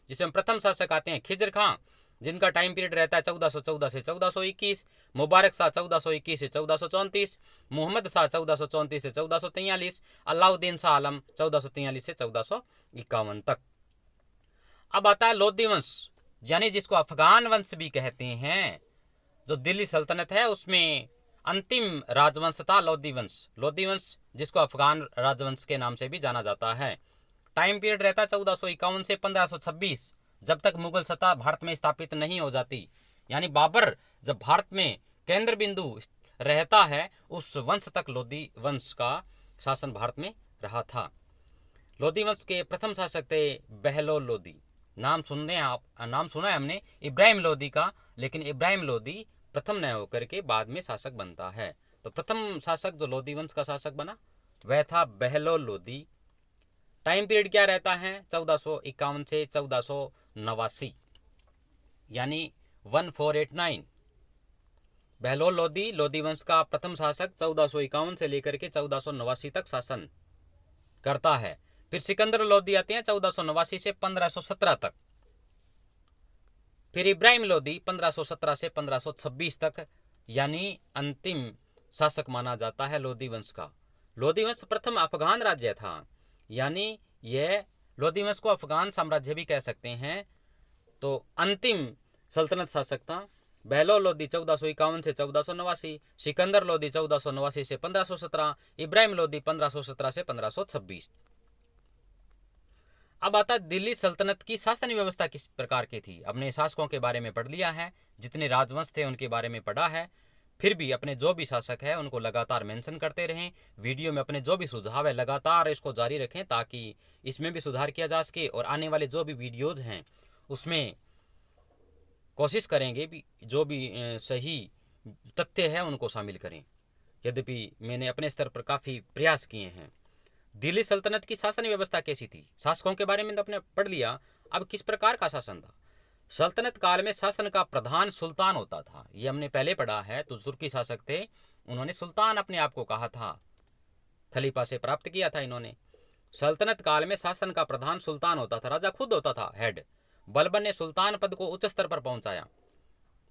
जिसमें प्रथम शासक आते हैं खिजर खां, जिनका टाइम पीरियड रहता है 1414 से 1421। मुबारक शाह 1421 से 1434। मोहम्मद शाह 1434 से 1443। अलाउद्दीन शाह आलम 1443 से 1451 तक। अब आता है लोधी वंश, यानी जिसको अफगान वंश भी कहते हैं। जो दिल्ली सल्तनत है उसमें अंतिम राजवंश था लोधी वंश। लोधी वंश जिसको अफगान राजवंश के नाम से भी जाना जाता है। टाइम पीरियड रहता है 1451 से 1526, जब तक मुगल सत्ता भारत में स्थापित नहीं हो जाती। यानी बाबर जब भारत में केंद्र बिंदु रहता है, उस वंश तक लोधी वंश का शासन भारत में रहा था। लोधी वंश के प्रथम शासक थे बहलोल लोधी। नाम सुना है हमने इब्राहिम लोधी का, लेकिन इब्राहिम लोधी प्रथम न होकर के बाद में शासक बनता है। तो प्रथम शासक जो लोधी वंश का शासक बना वह था बहलोल लोधी। टाइम पीरियड क्या रहता है? 1451 से 1489, यानी 1489। बहलोल लोधी लोधी वंश का प्रथम शासक 1451 से लेकर के 1489 तक शासन करता है। फिर सिकंदर लोधी आते हैं 1489 से 1517 तक। फिर इब्राहिम लोधी 1517 से 1526 तक, यानी अंतिम शासक माना जाता है लोधी वंश का। लोधी वंश प्रथम अफगान राज्य था, यानी यह लोधी वंश को अफगान साम्राज्य भी कह सकते हैं। तो अंतिम सल्तनत शासक था बहलोल लोधी 1451 से 1489, सिकंदर लोधी 1489 से 1517, इब्राहिम लोधी 1517 से 1526। अब आता दिल्ली सल्तनत की शासन व्यवस्था किस प्रकार की थी। अपने शासकों के बारे में पढ़ लिया है, जितने राजवंश थे उनके बारे में पढ़ा है। फिर भी अपने जो भी शासक है उनको लगातार मेंशन करते रहें। वीडियो में अपने जो भी सुझाव है लगातार इसको जारी रखें, ताकि इसमें भी सुधार किया जा सके, और आने वाले जो भी वीडियोज़ हैं उसमें कोशिश करेंगे भी जो भी सही तथ्य है उनको शामिल करें। यद्यपि मैंने अपने स्तर पर काफ़ी प्रयास किए हैं। दिल्ली सल्तनत की शासन व्यवस्था कैसी थी? शासकों के बारे में तो अपने पढ़ लिया, अब किस प्रकार का शासन था। सल्तनत काल में शासन का प्रधान सुल्तान होता था, ये हमने पहले पढ़ा है। तो तुर्की शासक थे, उन्होंने सुल्तान अपने आप को कहा था, खलीफा से प्राप्त किया था इन्होंने। सल्तनत काल में शासन का प्रधान सुल्तान होता था, राजा खुद होता था हेड। बलबन ने सुल्तान पद को उच्च स्तर पर पहुंचाया।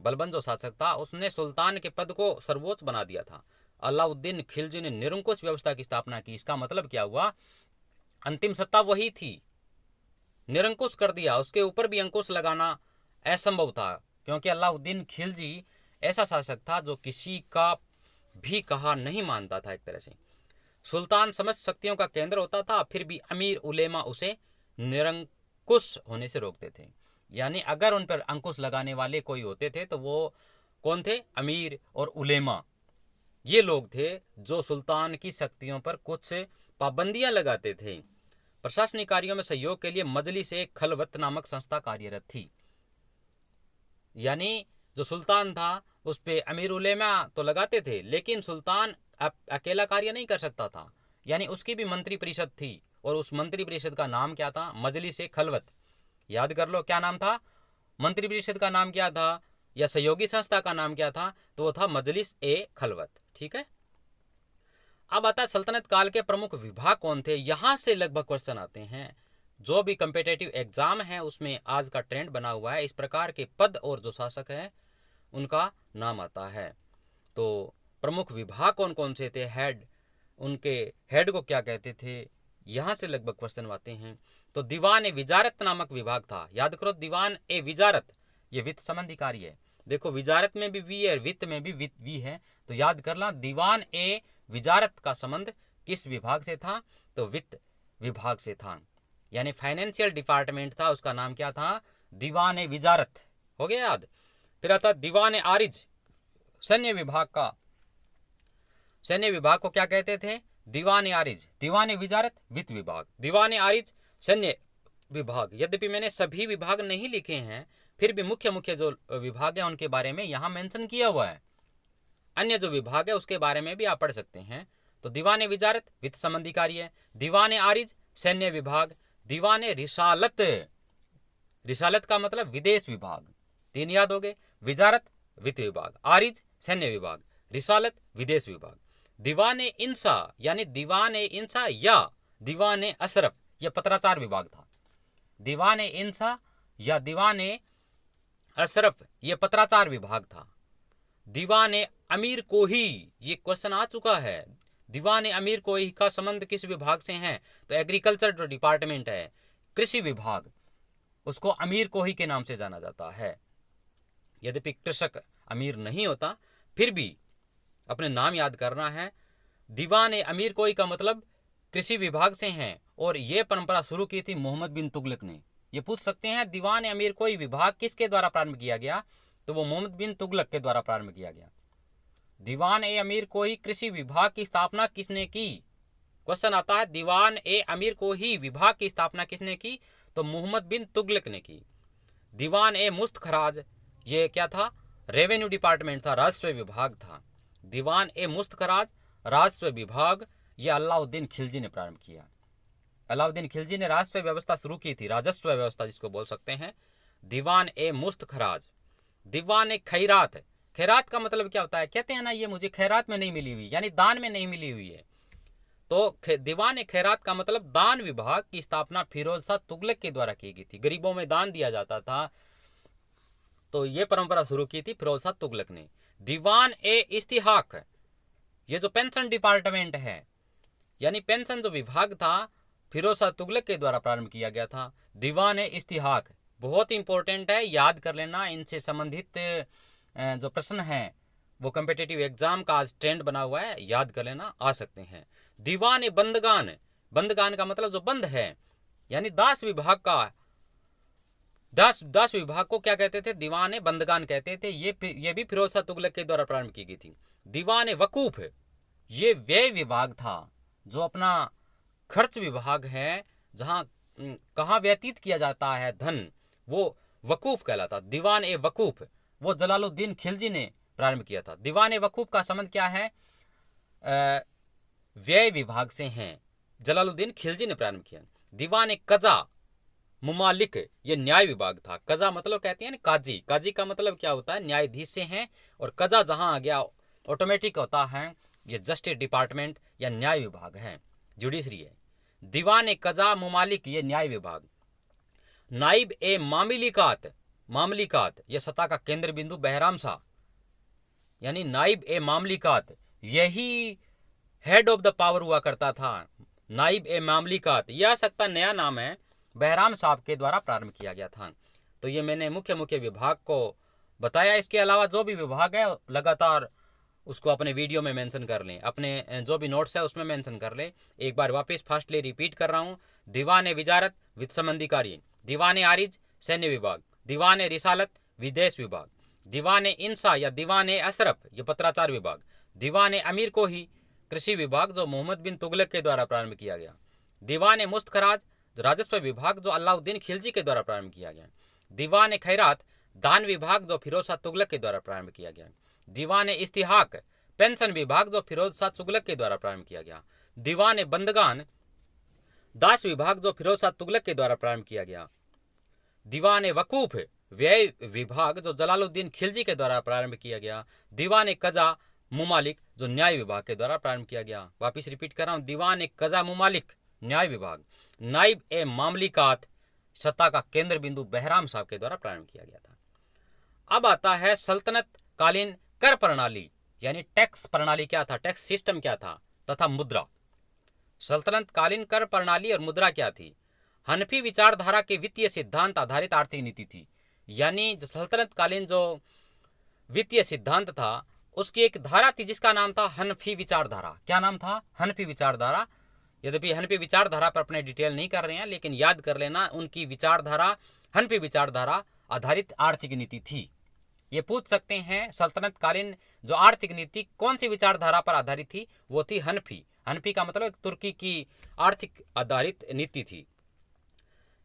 बलबन जो शासक था उसने सुल्तान के पद को सर्वोच्च बना दिया था। अलाउद्दीन खिलजी ने निरंकुश व्यवस्था की स्थापना की। इसका मतलब क्या हुआ? अंतिम सत्ता वही थी, निरंकुश कर दिया, उसके ऊपर भी अंकुश लगाना असंभव था, क्योंकि अलाउद्दीन खिलजी ऐसा शासक था जो किसी का भी कहा नहीं मानता था। एक तरह से सुल्तान समस्त शक्तियों का केंद्र होता था, फिर भी अमीर उलेमा उसे निरंकुश होने से रोकते थे। यानी अगर उन पर अंकुश लगाने वाले कोई होते थे तो वो कौन थे? अमीर और उलेमा। ये लोग थे जो सुल्तान की शक्तियों पर कुछ पाबंदियां लगाते थे। प्रशासनिक कार्यों में सहयोग के लिए मजलिस ए खलवत नामक संस्था कार्यरत थी। यानी जो सुल्तान था उस पे अमीर उलेमा तो लगाते थे, लेकिन सुल्तान अकेला कार्य नहीं कर सकता था। यानी उसकी भी मंत्री परिषद थी, और उस मंत्री परिषद का नाम क्या था? मजलिस ए खलवत। याद कर लो क्या नाम था, मंत्री परिषद का नाम क्या था, या सहयोगी संस्था का नाम क्या था? तो वो था मजलिस ए खलवत। ठीक है। अब आता है सल्तनत काल के प्रमुख विभाग कौन थे। यहां से लगभग क्वेश्चन आते हैं। जो भी कंपिटेटिव एग्जाम है उसमें आज का ट्रेंड बना हुआ है, इस प्रकार के पद और जो शासक हैं उनका नाम आता है। तो प्रमुख विभाग कौन कौन से थे, हेड, उनके हेड को क्या कहते थे, यहाँ से लगभग क्वेश्चन आते हैं। तो दीवान ए विजारत नामक विभाग था। याद करो, दीवान ए विजारत ये वित्त संबंधी कार्य है। देखो विजारत में भी वी है, वित्त में भी वी है, तो याद कर ला दीवान ए विजारत का संबंध किस विभाग से था, तो वित्त विभाग से था। यानी फाइनेंशियल डिपार्टमेंट था, उसका नाम क्या था, दीवान ए विजारत। हो गया याद। फिर आता दीवान ए आरिज, सैन्य विभाग का, सैन्य विभाग को क्या कहते थे, दीवान ए आरिज। दीवान ए विजारत वित्त विभाग, दीवान ए आरिज सैन्य विभाग। यद्यपि मैंने सभी विभाग नहीं लिखे हैं, फिर भी मुख्य मुख्य जो विभाग है उनके बारे में यहाँ मेंशन किया हुआ है। अन्य जो विभाग है उसके बारे में भी आप पढ़ सकते हैं। तो दीवान ए विजारत वित्त संबंधी कार्य है, दीवान ए आरिज सैन्य विभाग, दीवान ए रिसालत, रिसालत का मतलब विदेश विभाग। तीन याद हो गए, विजारत वित्त विभाग, आरिज सैन्य विभाग, रिसालत विदेश विभाग। दीवान ए इंसा यानी दीवान ए इंसा या दीवान ए अशरफ, यह पत्राचार विभाग था। दीवान ए इंसा या दीवान ए अशरफ, यह पत्राचार विभाग था। दीवान ए अमीर कोही, ये क्वेश्चन आ चुका है, दीवान ए अमीर कोही का संबंध किस विभाग से है, तो एग्रीकल्चर जो डिपार्टमेंट है, कृषि विभाग, उसको अमीर कोही के नाम से जाना जाता है। यद्यपि कृषक अमीर नहीं होता, फिर भी अपने नाम याद करना है। दीवान ए अमीर कोही का मतलब कृषि विभाग से हैं, और ये परंपरा शुरू की थी मोहम्मद बिन तुगलक ने। ये पूछ सकते हैं दीवान ए अमीर कोही विभाग किसके द्वारा प्रारंभ किया गया, तो वो मोहम्मद बिन तुगलक के द्वारा प्रारंभ किया गया। दीवान ए अमीर कोही कृषि विभाग की स्थापना किसने की, क्वेश्चन आता है दीवान ए अमीर कोही विभाग की स्थापना किसने की, तो मोहम्मद बिन तुगलक ने की। दीवान ए मुस्त खराज, ये क्या था, रेवेन्यू डिपार्टमेंट था, राजस्व विभाग था। दीवान ए मुस्त खराज राजस्व विभाग, ये अलाउद्दीन खिलजी ने प्रारंभ किया। अलाउद्दीन खिलजी ने राजस्व व्यवस्था शुरू की थी, राजस्व व्यवस्था जिसको बोल सकते हैं। दीवान ए मुस्त खराज। दीवान ए खैरात, खैरात का मतलब क्या होता है, कहते हैं ना ये मुझे खैरात में नहीं मिली हुई, यानी दान में नहीं मिली हुई है। तो दीवान ए खैरात का मतलब दान विभाग की स्थापना फिरोज शाह तुगलक के द्वारा की गई थी। गरीबों में दान दिया जाता था, तो ये परंपरा शुरू की थी फिरोज शाह तुगलक ने। दीवान ए इस्तिहाक, ये जो पेंशन डिपार्टमेंट है, यानी पेंशन जो विभाग था, फिरोज शाह तुगलक के द्वारा प्रारंभ किया गया था। दीवान ए इस्तिहाक बहुत इंपॉर्टेंट है, याद कर लेना। इनसे संबंधित जो प्रश्न हैं वो कम्पिटिटिव एग्जाम का आज ट्रेंड बना हुआ है, याद कर लेना, आ सकते हैं। दीवान ए बंदगान, बंदगान का मतलब जो बंद है, यानी दास विभाग का, दास विभाग को क्या कहते थे, दीवान ए बंदगान कहते थे। ये भी फिरोज शाह तुगलक के द्वारा प्रारंभ की गई थी। दीवान ए वकूफ, ये व्यय विभाग था, जो अपना खर्च विभाग है, जहां कहाँ व्यतीत किया जाता है धन, वो वकूफ कहलाता। दीवान ए वकूफ वो जलालुद्दीन खिलजी ने प्रारंभ किया था। दीवान ए वकूफ का संबंध क्या है, व्यय विभाग से हैं, जलालुद्दीन खिलजी ने प्रारंभ किया। दीवान ए कजा मुमालिक, ये न्याय विभाग था। कजा मतलब कहते हैं ना काजी, काजी का मतलब क्या होता है, न्यायाधीश से हैं, और कजा जहां आ गया ऑटोमेटिक होता है, ये जस्टिस डिपार्टमेंट या न्याय विभाग है, जुडिशरी है। दीवान ए कजा मुमालिक, ये न्याय विभाग। नाइब ए मामलिकात, मामलिकात ये सत्ता का केंद्र बिंदु बहराम शाह, यानी नाइब ए मामलिकात, यही हेड ऑफ द पावर हुआ करता था। नाइब ए मामलिकात यह सत्ता नया नाम है, बहराम साहब के द्वारा प्रारंभ किया गया था। तो ये मैंने मुख्य मुख्य विभाग को बताया। इसके अलावा जो भी विभाग है लगातार उसको अपने वीडियो में मेंशन कर लें, अपने जो भी नोट्स है उसमें मेंशन कर लें। एक बार वापस फास्टली रिपीट कर रहा हूँ। दीवान ए विजारत वित्त संबंधी कार्य, दीवान ए आरिज सैन्य विभाग, दीवान ए रिसालत विदेश विभाग, दीवान ए इंसा या दीवान ए अशरफ ये पत्राचार विभाग, दीवान ए अमीर कोही कृषि विभाग जो मोहम्मद बिन तुगलक के द्वारा प्रारंभ किया गया, दीवान ए मुस्तखराज राजस्व विभाग जो अलाउद्दीन खिलजी के द्वारा प्रारंभ किया गया, दीवान ए खैरात दान विभाग जो फिरोज शाह तुगलक के द्वारा प्रारंभ किया गया, दीवान ए इस्तिहाक पेंशन विभाग जो फिरोज शाह तुगलक के द्वारा प्रारंभ किया गया, दीवान ए बंदगान दास विभाग जो फिरोज शाह तुगलक के द्वारा प्रारंभ किया गया, दीवान ए वकूफ व्यय विभाग जो जलालुद्दीन खिलजी के द्वारा प्रारंभ किया गया, दीवान ए कजा मुमालिक जो न्याय विभाग के द्वारा प्रारंभ किया गया। वापिस रिपीट कर रहा हूँ, दीवान ए कजा मुमालिक न्याय विभाग, नाइब ए मामलिकात सत्ता का केंद्र बिंदु बहराम साहब के द्वारा प्रारंभ किया गया था। अब आता है सल्तनत कालीन कर प्रणाली, यानी टैक्स प्रणाली क्या था, टैक्स सिस्टम क्या था, तथा मुद्रा। सल्तनत कालीन कर प्रणाली और मुद्रा क्या थी। हनफी विचारधारा के वित्तीय सिद्धांत आधारित आर्थिक नीति थी, यानी जो सल्तनत कालीन जो वित्तीय सिद्धांत था, उसकी एक धारा थी जिसका नाम था हनफी विचारधारा। क्या नाम था? हनफी विचारधारा। यद्यपि हनफी विचारधारा पर अपने डिटेल नहीं कर रहे हैं, लेकिन याद कर लेना उनकी विचारधारा हनफी विचारधारा आधारित आर्थिक नीति थी। ये पूछ सकते हैं सल्तनत कालीन जो आर्थिक नीति कौन सी विचारधारा पर आधारित थी, वो थी हनफी। हनफी का मतलब तुर्की की आर्थिक आधारित नीति थी,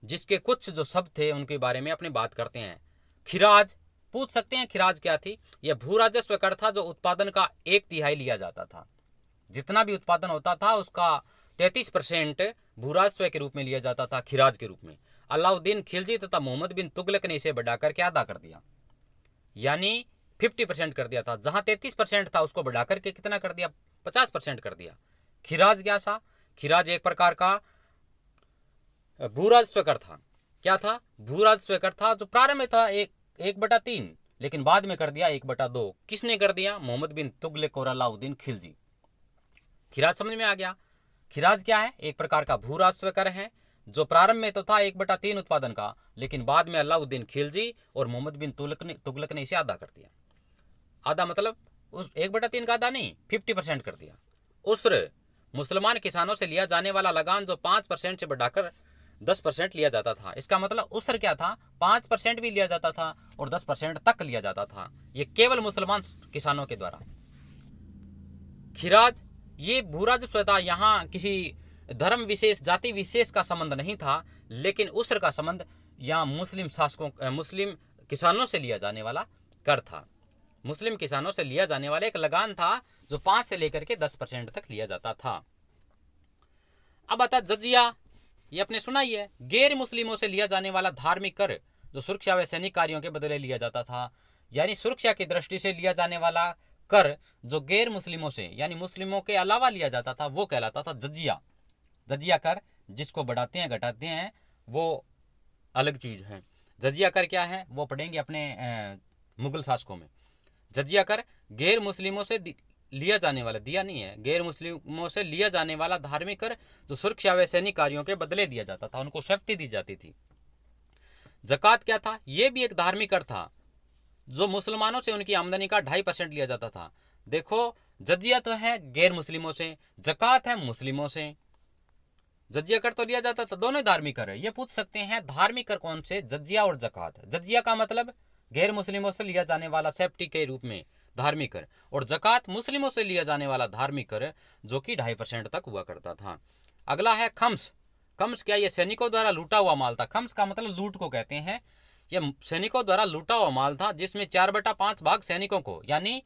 जिसके कुछ जो शब्द थे उनके बारे में अपने बात करते हैं। खिराज पूछ सकते हैं, खिराज क्या थी? यह भू राजस्व कर था जो उत्पादन का 1/3 लिया जाता था। जितना भी उत्पादन होता था उसका 33% भू राजस्व के रूप में लिया जाता था, खिराज के रूप में। अलाउद्दीन खिलजी तथा मोहम्मद बिन तुगलक ने इसे बढ़ाकर क्या अदा कर दिया, यानी 50% कर दिया था। जहां 33% था उसको बढ़ाकर के कितना कर दिया, 50% कर दिया। खिराज क्या था? खिराज एक प्रकार का भू राजस्व कर था। क्या था? भू राजस्व कर था, जो प्रारंभ में था 1/3, लेकिन बाद में कर दिया 1/2। किसने कर दिया? मोहम्मद बिन तुगलक और अलाउद्दीन खिलजी। खिराज समझ में आ गया? खिराज क्या है? एक प्रकार का भू राजस्व कर है, जो प्रारंभ में तो था 1/3 उत्पादन का, लेकिन बाद में अलाउद्दीन खिलजी और मोहम्मद बिन तुगलक ने इसे आधा कर दिया। आधा मतलब उस 1/3 का आधा नहीं, 50% कर दिया। उस्र मुसलमान किसानों से लिया जाने वाला लगान जो 5% से बढ़ाकर 10% लिया जाता था। इसका मतलब उस्र क्या था? 5% भी लिया जाता था और 10% तक लिया जाता था, ये केवल मुसलमान किसानों के द्वारा। खिराज ये भू राजस्व था, यहाँ किसी धर्म विशेष जाति विशेष का संबंध नहीं था, लेकिन उस्र का संबंध यहाँ मुस्लिम किसानों से लिया जाने वाला कर था। मुस्लिम किसानों से लिया जाने वाला एक लगान था जो 5 से लेकर के 10% तक लिया जाता था। अब आता जजिया, ये आपने सुना ही है, गैर मुस्लिमों से लिया जाने वाला धार्मिक कर जो सुरक्षा व सैनिक कार्यों के बदले लिया जाता था। यानी सुरक्षा की दृष्टि से लिया जाने वाला कर जो गैर मुस्लिमों से यानी मुस्लिमों के अलावा लिया जाता था वो कहलाता था जजिया। जजिया कर जिसको बढ़ाते हैं घटाते हैं वो अलग चीज है। जजिया कर क्या है वो पढ़ेंगे अपने मुगल शासकों में। जजिया कर गैर मुस्लिमों से लिया जाने वाला, दिया नहीं है, गैर मुस्लिमों से लिया जाने वाला धार्मिक कर जो सुरक्षा व सैनिक कार्यों के बदले दिया जाता था, उनको सेफ्टी दी जाती थी। जकात क्या था? यह भी एक धार्मिक कर था जो मुसलमानों से उनकी आमदनी का 2.5% लिया जाता था। देखो जजिया तो है गैर मुस्लिमों से, जकात है मुस्लिमों से। जजिया कर तो लिया जाता था, दोनों धार्मिक कर है। ये पूछ सकते हैं धार्मिक कर कौन से? जजिया और जकात। जजिया का मतलब गैर मुस्लिमों से लिया जाने वाला सेफ्टी के रूप में धार्मिक कर, और जकात मुस्लिमों से लिया जाने वाला धार्मिक कर जो कि 2.5% तक हुआ करता था। अगला है खम्स। खम्स क्या? ये सैनिकों द्वारा लूटा हुआ माल था। खम्स का मतलब लूट को कहते हैं। यह सैनिकों द्वारा लूटा हुआ माल था जिसमें 4/5 भाग सैनिकों को, यानी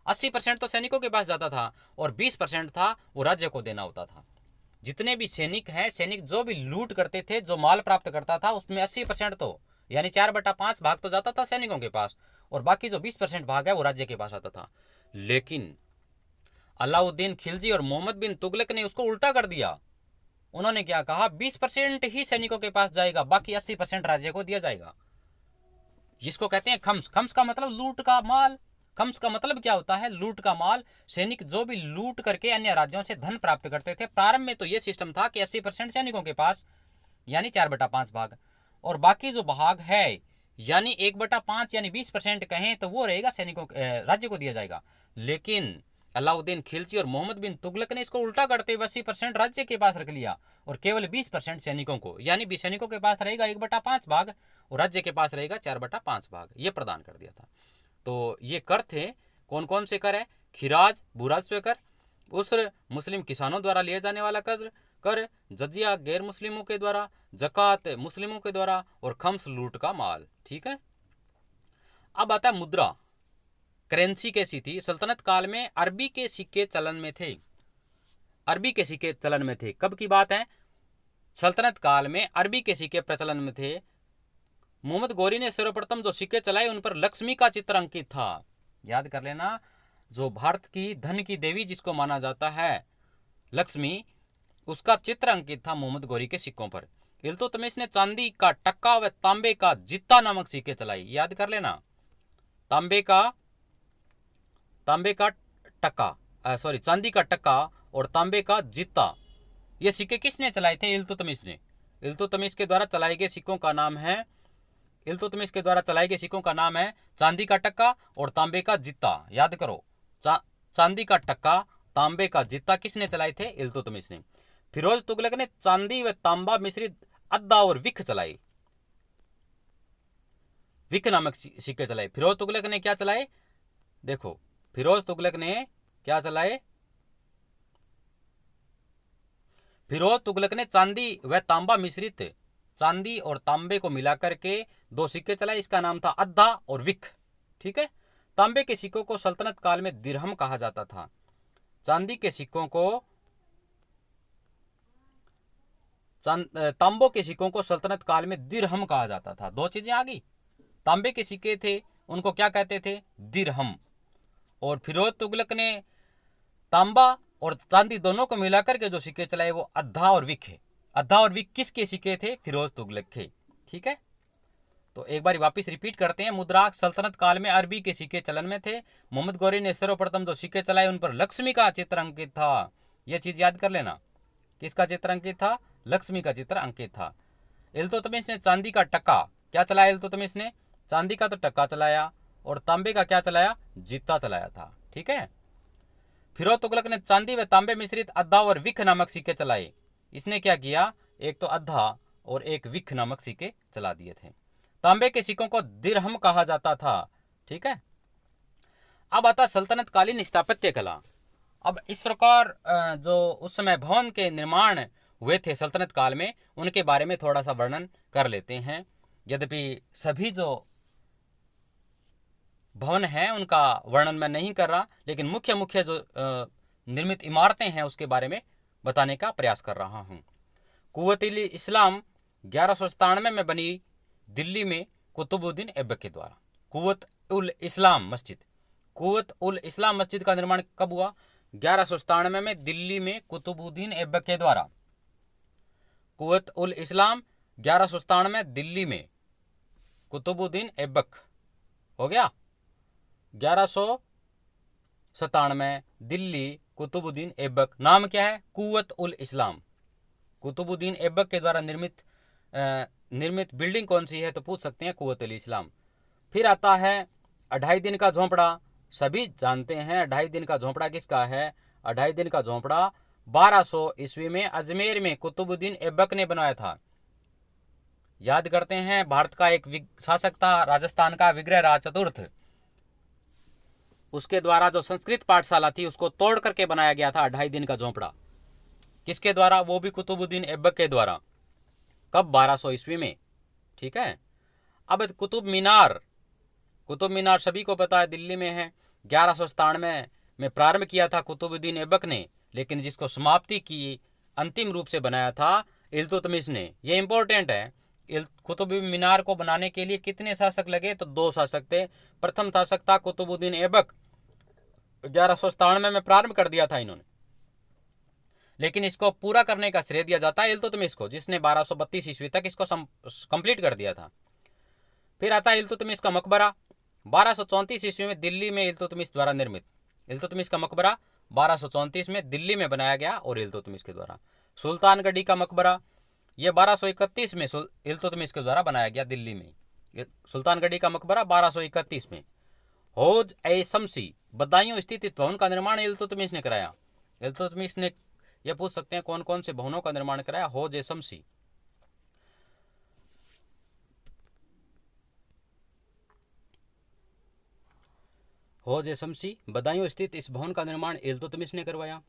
80% तो सैनिकों के पास जाता था और 20% था वो राज्य को देना होता था। जितने भी सैनिक हैं, सैनिक जो भी लूट करते थे, जो माल प्राप्त करता था, उसमें 80% तो यानी 4/5 भाग तो जाता था सैनिकों के पास और बाकी जो 20% भाग है वो राज्य के पास आता था। लेकिन अलाउद्दीन खिलजी और मोहम्मद बिन तुगलक ने उसको उल्टा कर दिया। उन्होंने क्या कहा? 20% ही सैनिकों के पास जाएगा, बाकी 80% राज्य को दिया जाएगा। जिसको कहते हैं खम्स। खम्स का मतलब लूट का माल। खम्स का मतलब क्या होता है? लूट का माल। सैनिक जो भी लूट करके अन्य राज्यों से धन प्राप्त करते थे, प्रारंभ में तो यह सिस्टम था कि 80% सैनिकों के पास यानी 4/5 भाग, और बाकी जो भाग है यानी 1/5 यानी 20% कहें तो वो रहेगा सैनिकों राज्य को दिया जाएगा। लेकिन अलाउद्दीन खिलजी और मोहम्मद बिन तुगलक ने इसको उल्टा करते हुए 80% राज्य के पास रख लिया और केवल 20% सैनिकों को, यानी सैनिकों के पास रहेगा 1/5 भाग और राज्य के पास रहेगा 4/5 भाग, ये प्रदान कर दिया था। तो ये कर थे। कौन कौन से कर है? खिराज भू राजस्व कर, उस्र मुस्लिम किसानों द्वारा लिया जाने वाला कर, जजिया गैर मुस्लिमों के द्वारा, जकात मुस्लिमों के द्वारा और खम्स लूट का माल। ठीक है। अब आता है मुद्रा। करेंसी कैसी थी? सल्तनत काल में अरबी के सिक्के चलन में थे। अरबी के सिक्के चलन में थे। कब की बात है? सल्तनत काल में अरबी के सिक्के प्रचलन में थे। मोहम्मद गौरी ने सर्वप्रथम जो सिक्के चलाए उन पर लक्ष्मी का चित्र अंकित था। याद कर लेना, जो भारत की धन की देवी जिसको माना जाता है लक्ष्मी, उसका चित्र अंकित था मोहम्मद गौरी के सिक्कों पर। इल्तुतमिश ने चांदी का टक्का व तांबे का जित्ता नामक सिक्के चलाई। याद कर लेना, तांबे का टक्का चांदी का टक्का और तांबे का जित्ता, ये सिक्के किसने चलाए थे? इल्तुतमिश ने। इल्तुतमिश के द्वारा चलाए गए सिक्कों का नाम है इल्तुतमिश के द्वारा चलाए गए सिक्कों का नाम है चांदी का टक्का और तांबे का जित्ता। याद करो, चांदी का टक्का, तांबे का जित्ता किसने चलाए थे? इल्तुतमिश ने। फिरोज तुगलक ने चांदी व तांबा मिश्रित अद्दा और विख चलाए। विख नामक सिक्के चलाए। फिरोज तुगलक ने क्या चलाए? देखो, फिरोज तुगलक ने क्या चलाए? फिरोज तुगलक ने चांदी व तांबा मिश्रित, चांदी और तांबे को मिलाकर के 2 सिक्के चलाए। इसका नाम था अद्दा और विख। ठीक है। तांबे के सिक्कों को सल्तनत काल में दिरहम कहा जाता था। चांदी के सिक्कों को, तांबों के सिक्कों को सल्तनत काल में दिरहम कहा जाता था। 2 चीजें आ गई। तांबे के सिक्के थे, उनको क्या कहते थे? दिरहम। और फिरोज तुगलक ने तांबा और चांदी दोनों को मिलाकर के जो सिक्के चलाए वो अद्धा और विख है। अद्धा और विख किसके सिक्के थे? फिरोज तुगलक के। ठीक है। तो एक बार वापस रिपीट करते हैं। मुद्रा सल्तनत काल में अरबी के सिक्के चलन में थे। मोहम्मद गौरी ने सर्वप्रथम जो सिक्के चलाए उन पर लक्ष्मी का चित्र अंकित था। यह चीज याद कर लेना। किसका चित्र अंकित था? लक्ष्मी का चित्र अंकित था। इल्तुतमिश ने चांदी का टक्का क्या चलाया? इल्तुतमिश ने चांदी का तो टक्का चलाया और तांबे का क्या चलाया? जित्ता चलाया था। ठीक है। फिरोज तुगलक ने चांदी व तांबे मिश्रित अद्धा और विख नामक सिक्के चलाए। इसने क्या किया? एक तो अद्धा और एक विख नामक सिक्के चला दिए थे। तांबे के सिक्कों को दिरहम कहा जाता था। ठीक है। अब आता सल्तनत कालीन स्थापत्य कला। अब इस प्रकार जो उस समय भवन के निर्माण हुए थे सल्तनत काल में, उनके बारे में थोड़ा सा वर्णन कर लेते हैं। यद्यपि सभी जो भवन हैं उनका वर्णन मैं नहीं कर रहा, लेकिन मुख्य मुख्य जो निर्मित इमारतें हैं उसके बारे में बताने का प्रयास कर रहा हूँ। कुव्वत-उल-इस्लाम 1197 में बनी दिल्ली में कुतुबुद्दीन ऐबक के द्वारा। कुव्वत-उल-इस्लाम मस्जिद, कुव्वत-उल-इस्लाम मस्जिद का निर्माण कब हुआ? 1197 में दिल्ली में कुतुबुद्दीन ऐबक के द्वारा। कुव्वत-उल-इस्लाम 1197 दिल्ली में कुतुबुद्दीन ऐबक हो गया। 1197 दिल्ली कुतुबुद्दीन ऐबक। नाम क्या है? कुव्वत-उल-इस्लाम। कुतुबुद्दीन ऐबक के द्वारा निर्मित बिल्डिंग कौन सी है? तो पूछ सकते हैं, कुव्वत-उल-इस्लाम। फिर आता है 2.5 दिन का झोंपड़ा। सभी जानते हैं 2.5 दिन का झोंपड़ा किसका है? 2.5 दिन का झोंपड़ा 1200 ईस्वी में अजमेर में कुतुबुद्दीन ऐबक ने बनाया था। याद करते हैं, भारत का एक शासक था, राजस्थान का विग्रहराज चतुर्थ। उसके द्वारा जो संस्कृत पाठशाला थी उसको तोड़ करके बनाया गया था 2.5 दिन का झोंपड़ा। किसके द्वारा? वो भी कुतुबुद्दीन ऐबक के द्वारा। कब? 1200 ईस्वी में। ठीक है। अब कुतुब मीनार, कुतुब मीनार सभी को पता है दिल्ली में है। 1197 में प्रारंभ किया था कुतुबुद्दीन ऐबक ने, लेकिन जिसको समाप्ति की अंतिम रूप से बनाया था इल्तुतमिश ने। ये इंपॉर्टेंट है। कुतुब मीनार को बनाने के लिए कितने शासक लगे? तो 2 शासक थे। प्रथम शासक था कुतुबुद्दीन ऐबक, 1197 में प्रारंभ कर दिया था इन्होंने, लेकिन इसको पूरा करने का श्रेय दिया जाता है इल्तुतमिश को, जिसने 1232 ईस्वी तक इसको कंप्लीट कर दिया था। फिर आता है इल्तुतमिश का मकबरा। 1234 ईस्वी में दिल्ली में इल्तुतमिश द्वारा निर्मित। इल्तुतमिश का मकबरा 1234 में दिल्ली में बनाया गया और इल्तुतमिश के द्वारा। सुल्तानगढ़ी का मकबरा, यह 1231 में इल्तुतमिश के द्वारा बनाया गया दिल्ली में। सुल्तानगढ़ी का मकबरा 1231 में। हौज ए शमसी बदायूं स्थित इस भवन का निर्माण इल्तुतमिश ने कराया। इल्तुतमिश ने, यह पूछ सकते हैं कौन कौन से भवनों का निर्माण कराया? हौज ए शमसी। हौज ए शमसी बदायूं स्थित इस भवन का निर्माण इल्तुतमिश ने करवाया।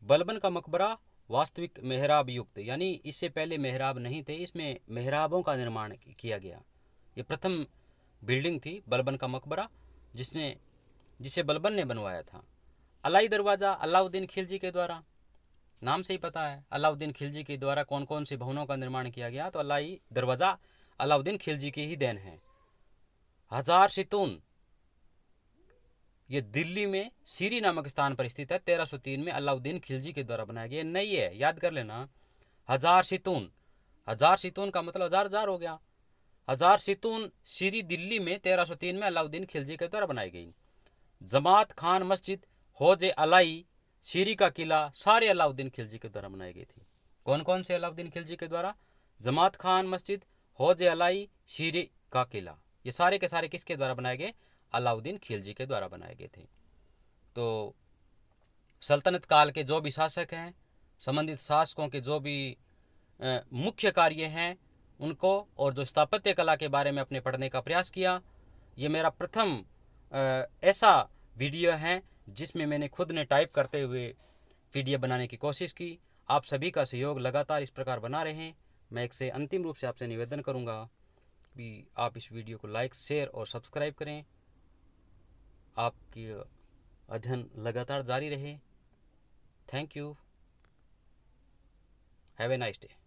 बलबन का मकबरा वास्तविक मेहराब युक्त, यानी इससे पहले मेहराब नहीं थे, इसमें मेहराबों का निर्माण किया गया। ये प्रथम बिल्डिंग थी बलबन का मकबरा, जिसे बलबन ने बनवाया था। अलाई दरवाज़ा अलाउद्दीन खिलजी के द्वारा। नाम से ही पता है अलाउद्दीन खिलजी के द्वारा कौन कौन से भवनों का निर्माण किया गया, तो अलाई दरवाज़ा अलाउद्दीन खिलजी की ही देन है। हजार सितून, ये दिल्ली में सीरी नामक स्थान पर स्थित है। 1303 में अलाउद्दीन खिलजी के द्वारा बनाया गया। नहीं है, याद कर लेना। हजार सितून, हजार सितून का मतलब हजार हो गया। हजार सितून सीरी दिल्ली में 1303 में अलाउद्दीन खिलजी के द्वारा बनाई गई। जमात खान मस्जिद, हौज अलाई, सीरी का किला, सारे अलाउद्दीन खिलजी के द्वारा बनाई गई थी। कौन कौन से अलाउद्दीन खिलजी के द्वारा? जमात खान मस्जिद, हौज अलाई, सीरी का किला, ये सारे के सारे किसके द्वारा बनाए गए? अलाउद्दीन खिलजी के द्वारा बनाए गए थे। तो सल्तनत काल के जो भी शासक हैं, संबंधित शासकों के जो भी मुख्य कार्य हैं उनको, और जो स्थापत्य कला के बारे में अपने पढ़ने का प्रयास किया। ये मेरा प्रथम ऐसा वीडियो है जिसमें मैंने खुद ने टाइप करते हुए वीडियो बनाने की कोशिश की। आप सभी का सहयोग लगातार इस प्रकार बना रहें। मैं एक से अंतिम रूप से आपसे निवेदन करूंगा कि आप इस वीडियो को लाइक, शेयर और सब्सक्राइब करें। आपकी अध्ययन लगातार जारी रहे। Thank you. Have a nice day.